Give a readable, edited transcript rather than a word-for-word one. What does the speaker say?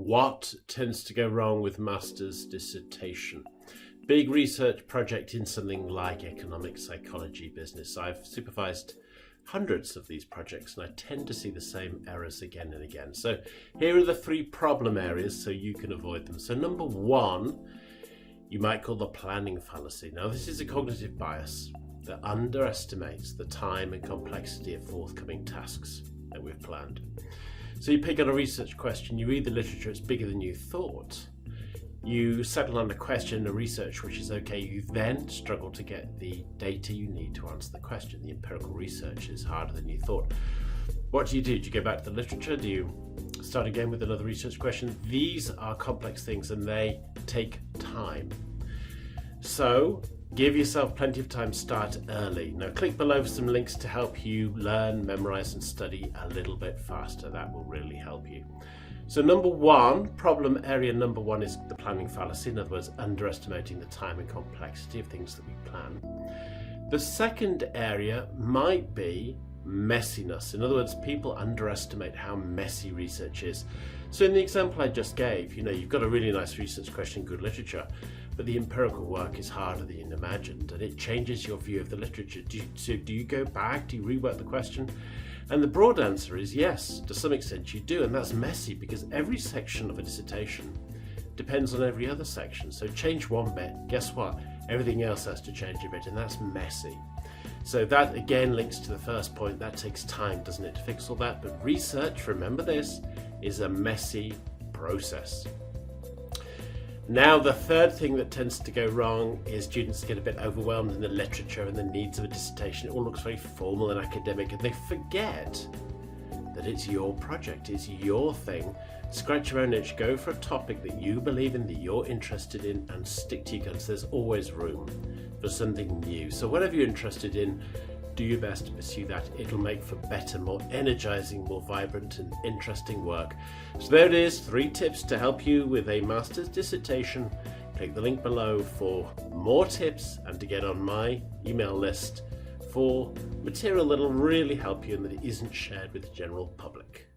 What tends to go wrong with Masters Dissertation? Big research project in something like economic psychology business. I've supervised hundreds of these projects and I tend to see the same errors again and again. So here are the 3 problem areas so you can avoid them. So number 1, you might call the planning fallacy. Now this is a cognitive bias that underestimates the time and complexity of forthcoming tasks that we've planned. So you pick on a research question, you read the literature, it's bigger than you thought. You settle on a question, a research which is okay, you then struggle to get the data you need to answer the question. The empirical research is harder than you thought. What do? Do you go back to the literature? Do you start again with another research question? These are complex things and they take time. So give yourself plenty of time, start early. Now click below for some links to help you learn, memorize and study a little bit faster. That will really help you. So number 1, problem area number 1 is the planning fallacy. In other words, underestimating the time and complexity of things that we plan. The second area might be messiness. In other words, people underestimate how messy research is. So in the example I just gave, you've got a really nice research question, good literature, but the empirical work is harder than you imagined and it changes your view of the literature. Do you go back? Do you rework the question? And the broad answer is yes, to some extent you do, and that's messy because every section of a dissertation depends on every other section. So change one bit, guess what? Everything else has to change a bit, and that's messy. So that again links to the first point, that takes time, doesn't it, to fix all that? But research, remember this, is a messy process. Now, the third thing that tends to go wrong is students get a bit overwhelmed in the literature and the needs of a dissertation. It all looks very formal and academic, and they forget that it's your project, it's your thing. Scratch your own itch, go for a topic that you believe in, that you're interested in, and stick to your guns. There's always room for something new. So whatever you're interested in, do your best to pursue that. It'll make for better, more energizing, more vibrant and interesting work. So there it is, 3 tips to help you with a master's dissertation. Click the link below for more tips and to get on my email list for material that'll really help you and that it isn't shared with the general public.